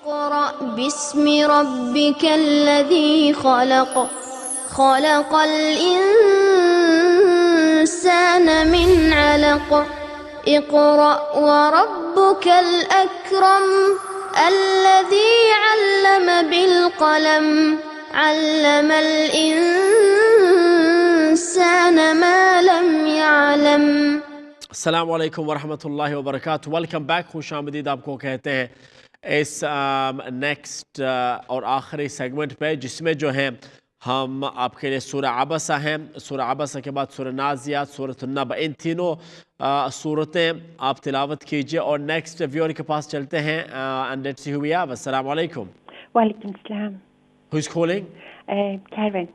اقرأ باسم ربك الذي خلق خلق الإنسان من علق اقرأ وربك الأكرم الذي علم بالقلم علم الإنسان ما لم يعلم. अस्सलाम वालेकुम वरहमतुल्लाहि वबरकातुहू। Welcome back. खुश आमदीद आपको कहते हैं इस नेक्स्ट और आखिरी सेगमेंट पे, जिसमें जो है हम आपके लिए सूरह अबसा हैं, सूरह अबसा के बाद सूरह नाज़ियात, सूरह नब, इन तीनों सूरतें आप तिलावत कीजिए और नेक्स्ट व्यूअर के पास चलते हैं and let's see who we have. अस्सलाम वालेकुम। Walaikum salam. Who is calling? Karen.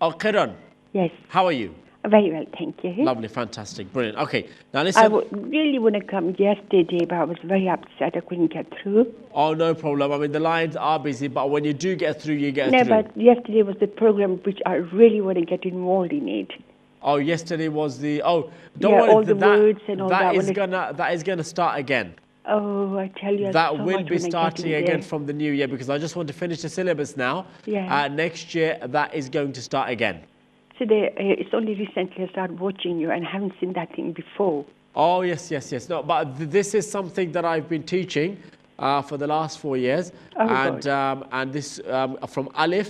Oh, Kiran. Yes. How are you? Very well, thank you. Lovely, fantastic, brilliant. Okay, now I listen. really want to come yesterday, but I was very upset I couldn't get through. Oh, no problem. I mean, the lines are busy, but when you do get through, you get No, through. but yesterday was the program which I really want to get involved in it. Oh, yesterday was the... Oh, don't Yeah, worry. all the words and all that. That is gonna start again. Oh, I tell you, That so will much be when I get starting in again there. from the new year, because I just want to finish the syllabus now. Yeah. Next year, that is going to start again. So it's only recently I started watching you and I haven't seen that thing before. Oh, yes. No, but this is something that I've been teaching for the last 4 years. Oh, and this from Alif,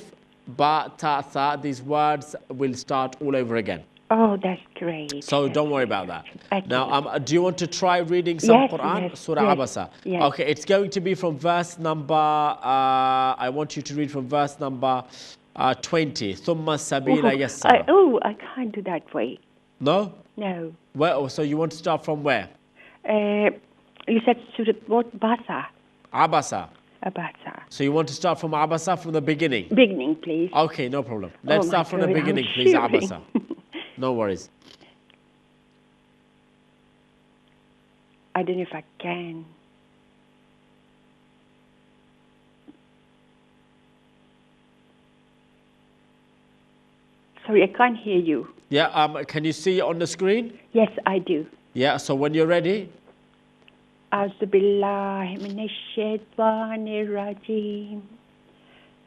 Ba, Ta, Tha, these words will start all over again. Oh, that's great. So don't worry about that. Okay. Now, do you want to try reading some Yes, Quran? yes, Surah yes, Abasa. yes. Okay, it's going to be from verse number, I want you to read from verse number 20. Thumma sabila yassara. I can't do that way. No? No. Well, so you want to start from where? You said Surat what? Basa. Abasa. Abasa. So you want to start from Abasa from the beginning? Beginning, please. Okay, no problem. Let's Oh, start my from the God, I'm beginning, please, shivering. Abasa. No worries. I don't know if I can. Sorry, I can't hear you. Yeah, can you see it on the screen? Yes, I do. Yeah, so when you're ready, أعوذ بالله من الشيطان الرجيم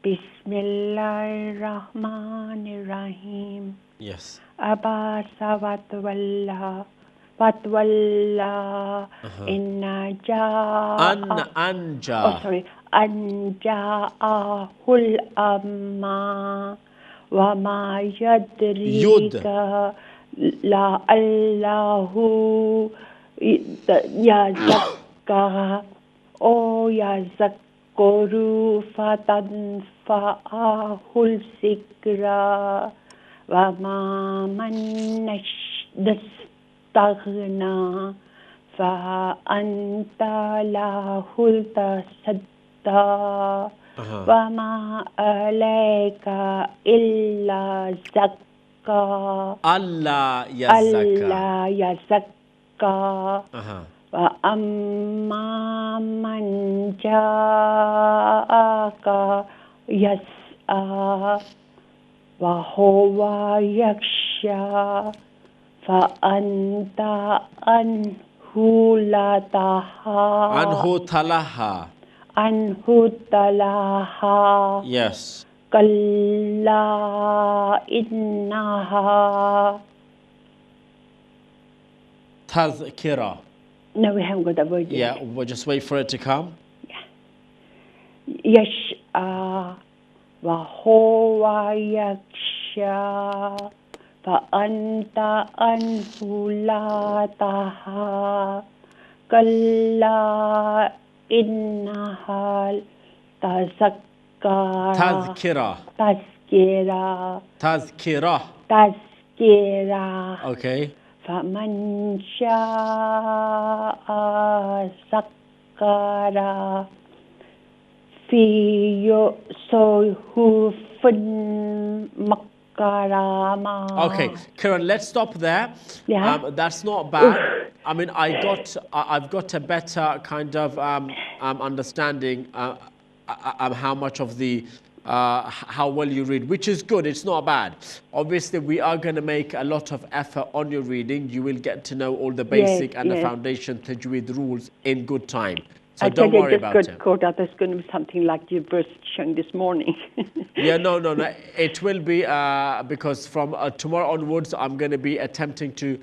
بسم الله الرحمن الرحيم yes. Abasa وتولى إن جاء Anja. Oh, sorry. أن جاءه الأعمى وما يدريك لعله يزكى أو يذكر فتنفعه الذكرى وما من استغنى فأنت له تصدى وما عليك إلا زكى Allah yazaka. ألا يزكى Uh-huh. وأما من جاءك يسعى وهو يخشى فأنت عنه لا تلهى عنه تلهى Yes. كلا إنها Tazkira. No, we haven't got that word Yeah, yet. we'll just wait for it to come. يشاء وهو يخشى فأنت عنه لا تلهى كلا إنها تذكرة Tazkira. تذكرة Tazkira. تذكرة Okay. فمن شاء ذكر في صحف مكرمة. Okay, Kiran, let's stop there. Yeah. That's not bad. I mean, I've got a better kind of understanding how much of the how well you read, which is good. It's not bad. Obviously, we are going to make a lot of effort on your reading. You will get to know all the basic and the foundation tajweed rules in good time. So don't worry about just it. got caught up. There's going to be something like your verse showing this morning. Yeah, no. It will be because from tomorrow onwards, I'm going to be attempting to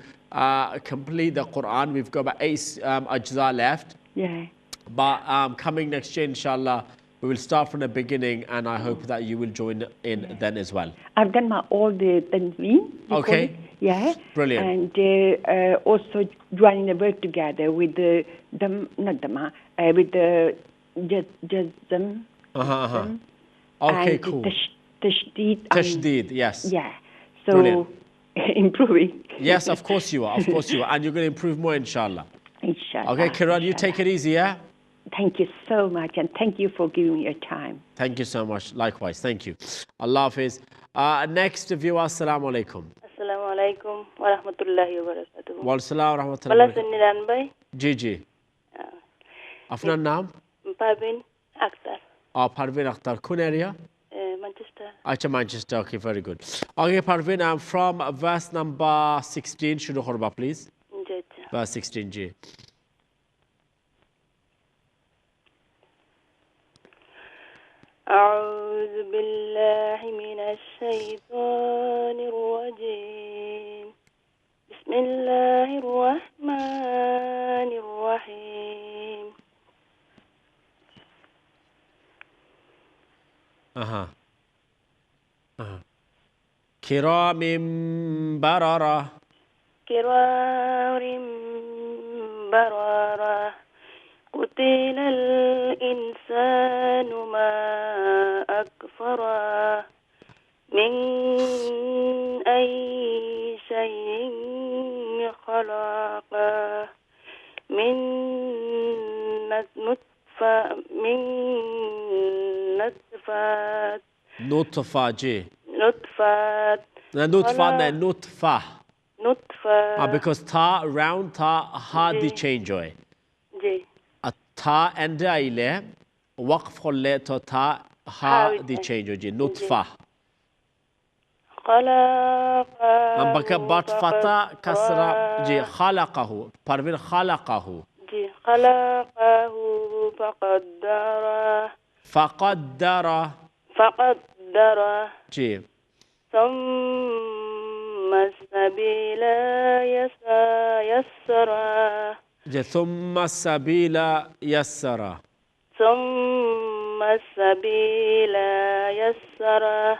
complete the Quran. We've got about 8 ajza left. Yeah. But coming next year, inshallah, we will start from the beginning, and I hope that you will join in then as well. I've done all the tanzeen. Okay. Yeah. Brilliant. And also joining the word together with the with the jazm. Okay, and cool. Tashdid. Tashdid, yes. Yeah. So Brilliant. improving. Yes, of course you are. Of course you are. And you're going to improve more, inshallah. Inshallah. Okay, Kiran, you take it easy, yeah? Thank you so much, and thank you for giving me your time. Thank you so much. Likewise. Thank you. Allah Hafiz. Next viewer, Assalamu alaikum. Assalamu alaikum wa rahmatullahi wa barakatuh. Wa alaikum wa rahmatullahi Bala wa barakatuh. sunnilan bhai. जी जी अपना नाम Parveen Akhtar, Parveen Akhtar कौन area Manchester. अच्छा Manchester okay very good okay Parveen I'm from verse number 16 शुरू करवा please ji verse 16 जी أعوذ بالله من الشيطان الرجيم بسم الله الرحمن الرحيم كرام بررة كرام بررة قتل الإنسان ما أكفره من أي شيء خلقه من نطفة نطفة جي نطفة because ta round ta ha di change hoye ji ta and aile waqf kholle to ta ha di change hoye nutfa خلقه بك بات فتا كسرة جي خلقه Parveen خلقه جي خلقه فقدره فقدره جي ثم السبيل يسره جي ثم السبيل يسره ثم السبيل يسره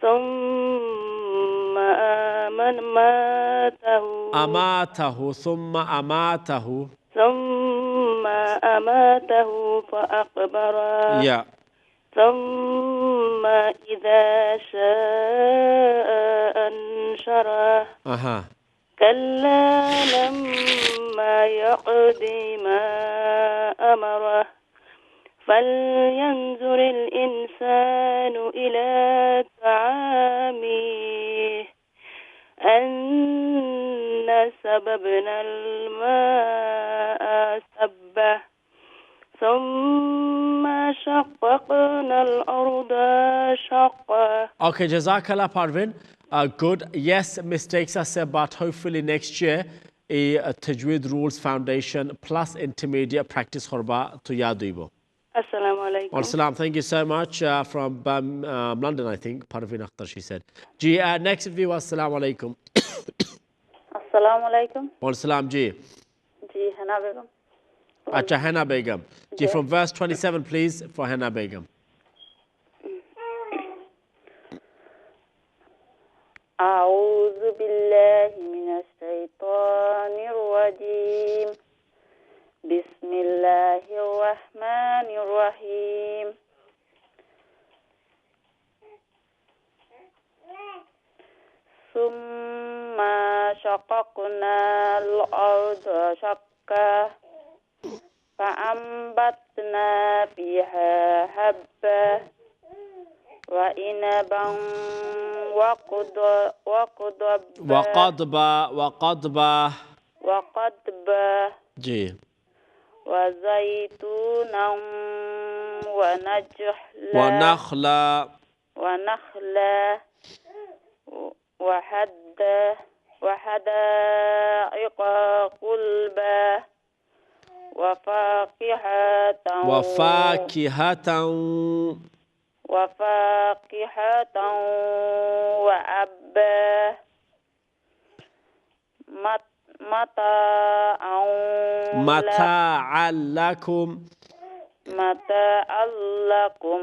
ثم أماته ثم أماته فأقبره yeah. ثم إذا شاء أنشره كلا لما يقض ما أمره فلينظر الإنسان إلى طعامه أنا سببنا الماء سبه ثم شققنا الأرض شقا. Okay, Jazakallah Parveen. Good. Yes, mistakes are said, but hopefully next year a Tajweed Rules Foundation plus intermediate practice khorba to yaduibo. Assalamu alaikum. Assalam. Thank you so much from London, I think. Parveen Akhtar, she said. Ji, next viewer, assalamu alaikum. Assalamu alaikum. Assalam, ji. Ji, Hana Begum. Acha, Hana Begum. Ji, from verse 27, please, for Hana Begum. أعوذ بالله من الشيطان الرجيم بسم الله الرحمن الرحيم ثم شققنا الأرض شقا فأنبتنا فيها حبا وعنبا وقضبا جي وزيتونا ونخلا وحدائق قلبا وفاكهة وأبا متاعا لكم متاعا لكم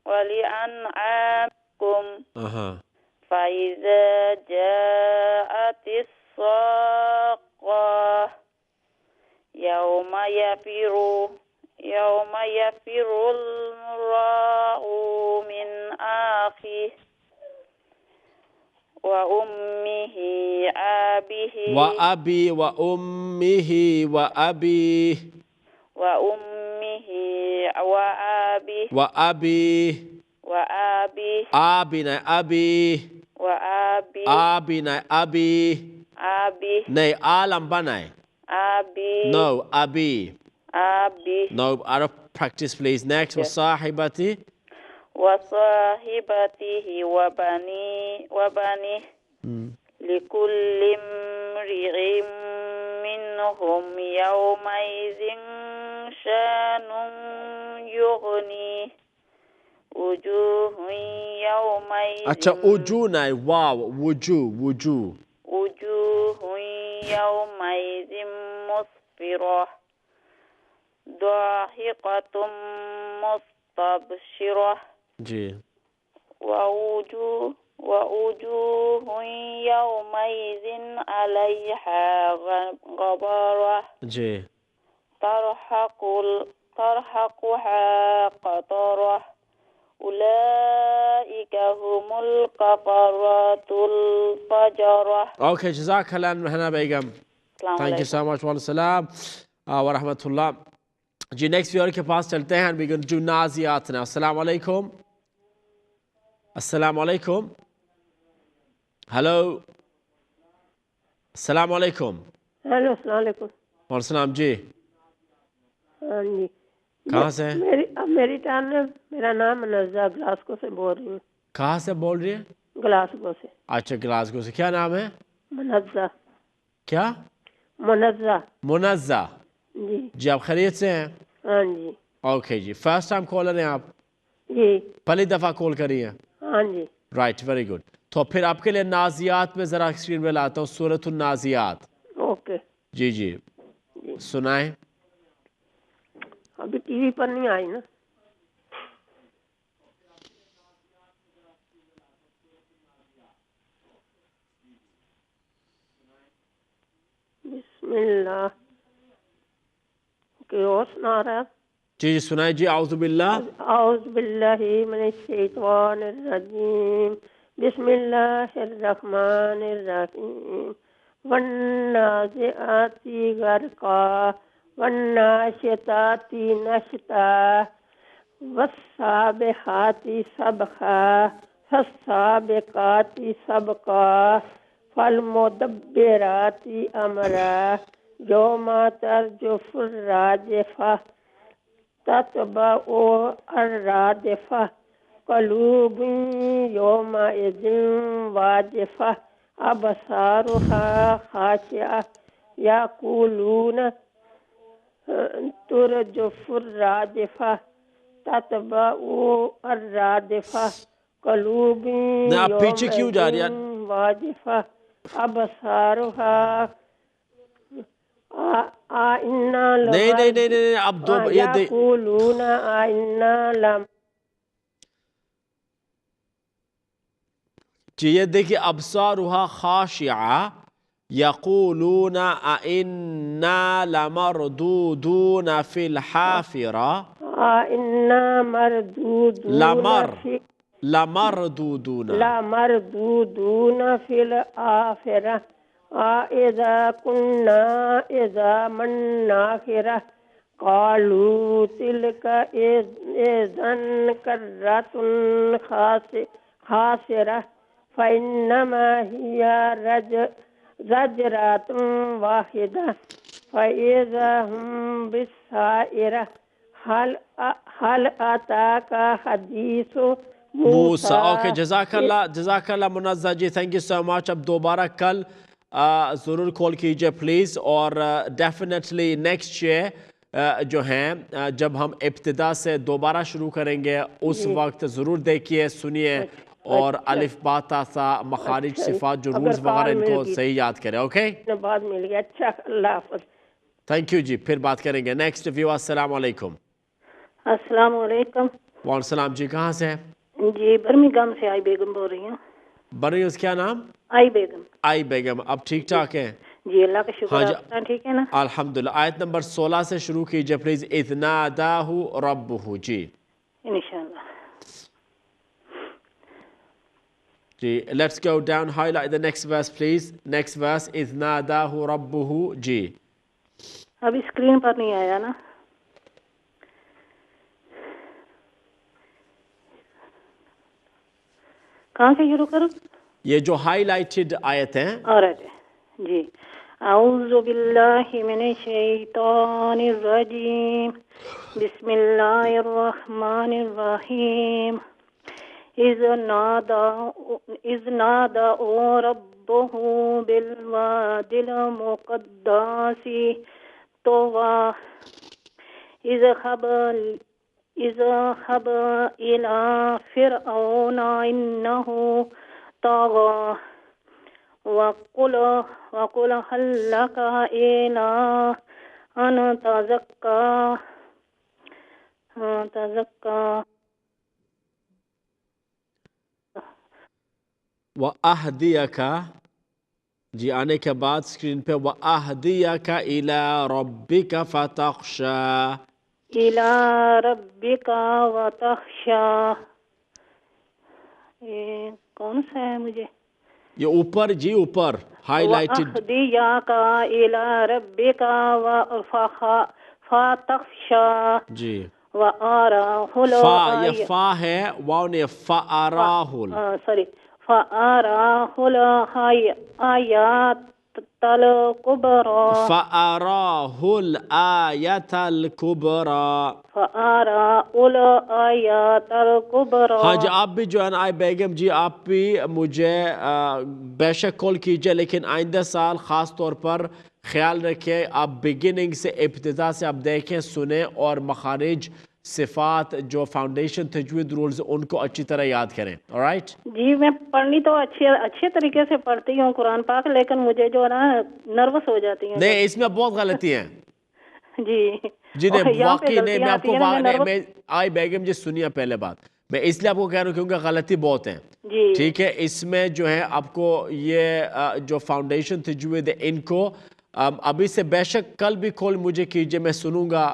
ولأنعامكم فإذا جاءت الصاخة يوم يفر المرء من أخيه وأمه وأبيه وأبيه Nay, alam banai. No, abi. No, out of practice, please. Next, wasahibati. وصاحبته وبنيه لكل امرئ منهم يومئذ شان يغنيه وجوه يومئذ Ujunai, wow, wuju. وجوه يومئذ مسفرة ضاحكة مستبشرة ووجوه يومئذ عليها غبرة ترهقها قترة أولئك هم الكفرة الفجرة. Okay, Jazakallah Hana Begum. Thank you so much. Wa salam wa rahmatullah. जी नेक्स्ट व्यूअर के पास चलते हैं we going to do Naziat now. अस्सलाम वालेकुम. अस्सलाम वालेकुम. हेलो. अस्सलाम वालेकुम. हेलो अस्सलाम वालेकुम. और सलाम जी. हाँ जी. कहाँ से? मेरी टर्न है. मेरा नाम मुनज़्ज़ा ग्लासगो से बोल रही हूँ. कहाँ से बोल रही है? ग्लासगो से. अच्छा ग्लासगो से. क्या नाम है? मुनज़्ज़ा. क्या? मुनज़्ज़ा. मुनज़्ज़ा. जी आप खैरियत से हैं? हाँ जी. ओके जी. फर्स्ट टाइम कॉलर हैं आप? जी. पहली दफ़ा कॉल करी है? हाँ जी. Right, very good. तो फिर आपके लिए नाज़ियात में ज़रा स्क्रीन में लाता हूँ सूरतुन नाज़ियात. ओके. जी सुनाएं. अभी टीवी पर नहीं आई ना. बिस्मिल्लाह. और सुना रहा है? जी सुनाए जी. औज़ु बिल्लाहि मिनश्शैतानिर्रजीम. बिस्मिल्लाहिर्रहमानिर्रहीम. वन्नाज़िआति गरक़ा वन्नाशिताति नशता वस्साबिहाति सबखा फस्साबिकाति सबका फलमुदब्बिराति अमरा यौमा तर्जुफुर राजिफा ततबअु अर्रादिफा क़ुलूबुन यौमइज़िन वाजिफा अबसारुहा खाशिआ यक़ूलून तुरजुफुर राजिफा ततबअु अर्रादिफा क़ुलूबुन पीछे क्यों जा रही है? वाजिफा अबसारुहा. नहीं अब दो ये जी ये देखिए. अबसारुहा खाशिआ यक़ूलून अइन्ना लमरदूदून फिल हाफिरा. लमरदूदून फिल आफिरा. इज़ा कुन्ना इज़ा मन्नाखिरा क़ालू तिलका इज़न कर्रतुन खासिरा फ़इन्नमा हिया ज़जरातुन वाहिदा फ़इज़ा हुम बिस्साइरा हल अताका हदीसु मूसा. ओके जज़ाकल्लाह मुनज़्ज़ा जी. Thank you so much. अब दोबारा कल ज़रूर कॉल कीजिए प्लीज़। और डेफिनेटली नेक्स्ट ईयर जो है जब हम इब्तिदा से दोबारा शुरू करेंगे उस वक्त ज़रूर देखिए, सुनिए और अलिफ बा ता सा मखारिज सिफात जो रूल्स वगैरह इनको सही याद करें। ओके, बाद मिल गया। अच्छा, अल्लाह हाफ़िज़। थैंक यू जी, फिर बात करेंगे। नेक्स्ट व्यू, अस्सलाम वालेकुम। अस्सलाम वालेकुम। वालेकुम सलाम जी, कहाँ से हैं? जी, बर्मिंघम से आई बेगम बोल रही हूँ। बरयूस, क्या नाम? आई बेगम। आई बेगम, अब ठीक ठाक है? जी, अल्लाह का शुक्र। हाँ जी, आप सुना ठीक है ना? अल्हम्दुलिल्लाह। आयत नंबर 16 से शुरू कीजिए प्लीज। इज़नादाहु रब्बुहु जी। इंशाअल्लाह। जी, let's go down, highlight the next verse please. Next verse, इज़नादाहु रब्बुहु जी। अभी स्क्रीन पर नहीं आया ना? कहाँ से शुरू करूँ? ये जो हाईलाइटेड आयत हैं। ऑलराइट जी। अऊज़ु बिल्लाहि मिनश शैतानिर रजीम। बिस्मिल्लाहिर रहमानिर रहीम। इज़ नादा रब्बहु बिल वादिल मुक़द्दसी तवा इज़हब इला फ़िरऔना इन्नहु तगा वक़ुल हल लका इला अन तज़क्का व अहदियका जी, आने के बाद स्क्रीन पे व अहदियका इला रब्बिका फतख्शा। इला रब्बिका वतख्शा। ये कौन सा है? मुझे ये ऊपर जी, ऊपर हाईलाइटेड। वअहदियका इला रब्बिका फतख्शा जी, व आराहुल फा, ये फा है, वाव ने फ़अराहुल। सॉरी, फ़अराहुल आयात तल कुबरा। फ़अराहुल आयतल कुबरा। फ़अराहुल आयातल कुबरा। हाँ जी, आप भी जो है ना आई बेगम जी, आप भी मुझे बेशक कॉल कीजिए, लेकिन आइंदा साल ख़ास तौर पर ख्याल रखिए आप बिगिनिंग से, इब्तिदा से आप देखें, सुने और मखारिज सिफात जो फाउंडेशन तजवीद रूल्स उनको अच्छी तरह याद करें। ऑलराइट जी, मैं पढ़नी तो अच्छे तरीके से पढ़ती हूँ कुरान पाक, लेकिन मुझे जो है ना नर्वस हो जाती हूँ। नहीं, इसमें बहुत गलती है जी जी। नहीं, वाकई नहीं, मैं आपको मैं आई बेगम जी सुनिए, पहले बात मैं इसलिए आपको कह रहा हूँ क्योंकि गलती बहुत है। जी ठीक है, इसमें जो है आपको ये जो फाउंडेशन तजवीद है इनको अभी से बेशक कल भी कॉल मुझे कीजिए, मैं सुनूंगा,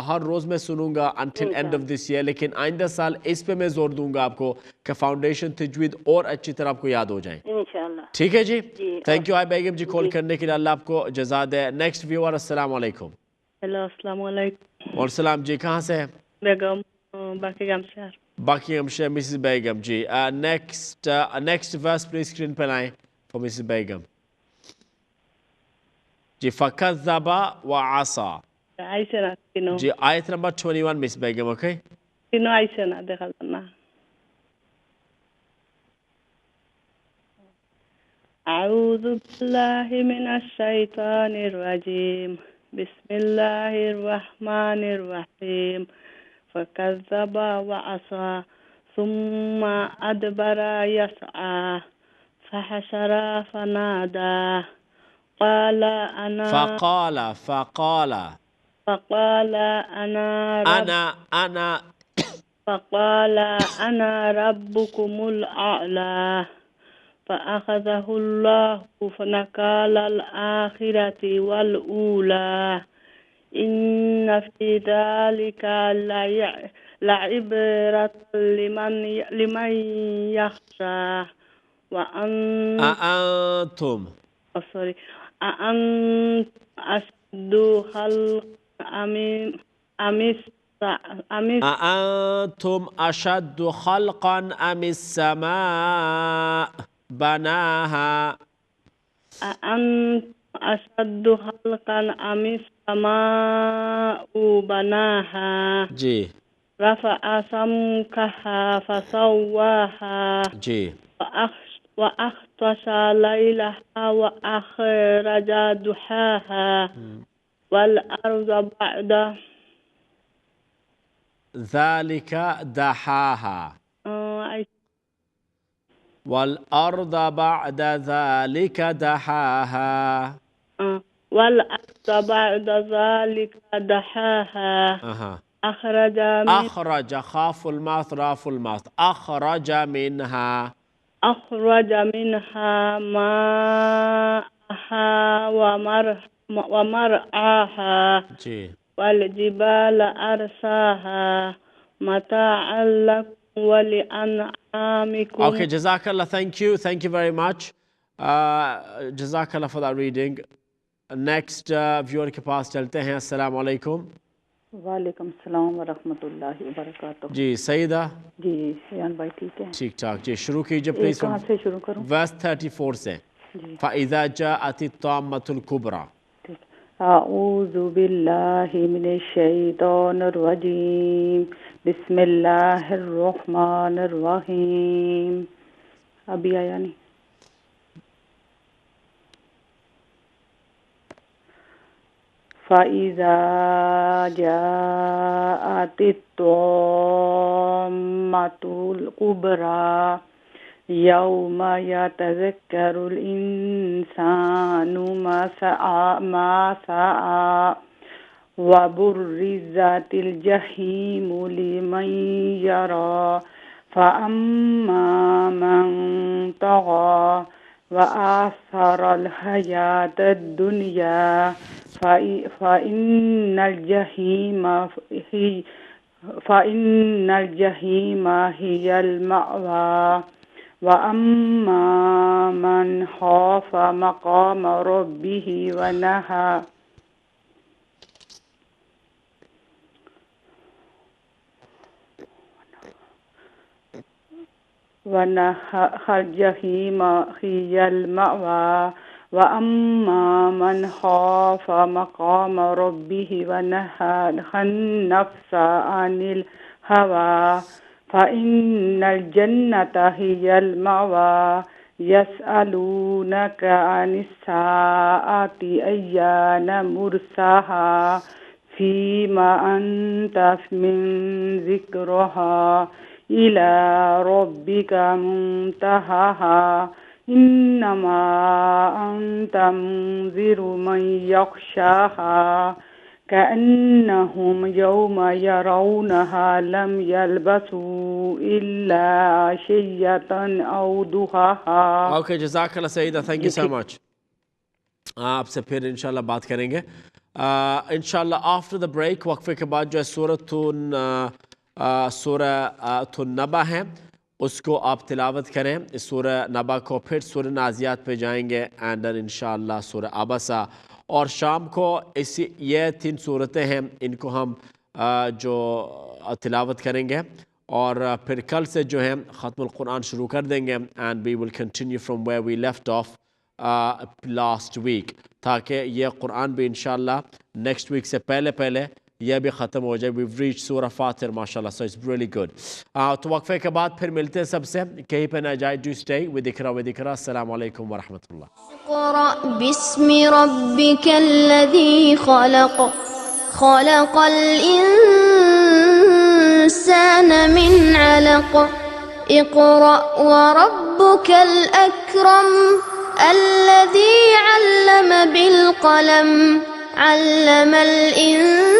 हर रोज़ मैं सुनूंगा until end of this year. लेकिन आइंदा साल इस पे मैं जोर दूंगा आपको कि फाउंडेशन तजवीद और अच्छी तरह आपको याद हो जाए इंशाल्लाह। ठीक है जी। जी, थैंक यू आई बेगम जी कॉल करने के लिए, अल्लाह आपको जज़ा दे। नेक्स्ट व्यूअर, अस्सलाम वालेकुम। हेलो, अस्सलाम वालेकुम। और सलाम जी, कहाँ से हैं? बेगम बाकीगम शहर। बाकीगम शहर, Mrs Begum ji. Next verse please screen पर लाएं फॉर मिसेस बेगम जी। फकज़्ज़बा व आसा आइसे ना तीनों जी, आयत नंबर 21 मिस बेगम। ओके, तीनों आइसे ना देखा ना। अऊज़ु बिल्लाहि मिनश शैतानिर रजीम। बिस्मिल्लाहिर रहमानिर रहीम। फकज़्ज़बा व असा सुम्मा अदबरा यसआ फहशरा फनादा قال أنا فقال أنا ربكم الأعلى فأخذه الله فنكال الآخرة والأولى إن في ذلك لعبرة لمن يخشى أأنتم أأنتم أشد خلقا أأنتم أشد خلقا أم السماء بناها أأنتم أشد خلقا أم السماء بناها जी رفع سمكها فسواها जी وأغطش ليلها وأخرج ضحاها والأرض بعد ذلك دحاها والأرض بعد ذلك دحاها والأرض بعد ذلك دحاها أخرج خاف الماث راف الماث أخرج منها ماءها ومرعاها والجبال أرساها متاعا لكم ولأنعامكم. Okay, Jazakallah, thank you very much. Jazakallah for that reading. Next viewer के पास चलते हैं. अस्सलाम वालेकुम. वालेकुम सलाम व रहमतुल्लाहि व बरकातुहू. जी सईदा. जी यान भाई ठीक है. ठीक ठाक जी, शुरू कीजिए प्लीज. कहाँ से शुरू करूँ? वर्स 34 से. फ़इज़ा जाअति ताम्मतुल कुबरा. अऊज़ु बिल्लाहि मिनश शैतानिर रजीम. बिस्मिल्लाहिर रहमानिर रहीम. अभी आया नहीं. फ़इज़ा जाअति ताम्मतुल कुबरा यौम यतज़क्करुल इंसानु मा सआ व बुर्रिज़तिल जहीमु लिमन यरा फ़अम्मा मन तग़ा व आसरल हयातद दुनिया फ़इन्नल जहीम हियल मअवा व अम्मा मन ख़ाफ़ मक़ाम रब्बिही व नहा जहीम हियल मअवा व अम्मा मन ख़ाफ़ मक़ाम रब्बिही व नहा नफ्स अनिल हवा फ़इन्नल जन्नता हियल मअवा यसअलूनका अनिस्साअति अय्याना मुर्साहा फ़ीमा अंत मिन ज़िक्रिहा इला रब्बिका मुंतहाहा इन्नमा अंत मुंज़िरु मन यख्शाहा कअन्नहुम यौम यरौनहा लम यल्बसू इल्ला अशिय्यतन औ दुहाहा. ओके, जज़ाकल्लाह Saeeda, thank you so much. आपसे फिर इंशाल्लाह बात करेंगे इंशाल्लाह आफ्टर द ब्रेक. वक्फे के बाद जो है सूरह नबा है उसको आप तिलावत करें. इस सूरह नबा को फिर सूरह नाज़ियात पे जाएंगे एंड इंशाल्लाह सूरह अबसा. और शाम को ये 3 सूरतें हैं, इनको हम जो तिलावत करेंगे और फिर कल से जो है ख़त्मुल कुरान शुरू कर देंगे and we will continue from where we left off last week, ताकि ये कुरान भी इंशाल्लाह नेक्स्ट वीक से पहले यह भी ख़त्म हो जाए. वीव रीच सूरह फातिर माशाल्लाह, सो इट्स रियली गुड. तो वक्फे के बाद फिर मिलते हैं सबसे. कहीं पे ना जाए. Do stay with Iqra. अस्सलाम वालेकुम व रहमतुल्लाह. इक़रा बिस्मि रब्बिकल्लज़ी ख़लक़ ख़लक़ल इंसाना मिन अलक़ इक़रा व रब्बुकल अकरम अल्लज़ी अल्लम बिल क़लम अल्लमल इंसान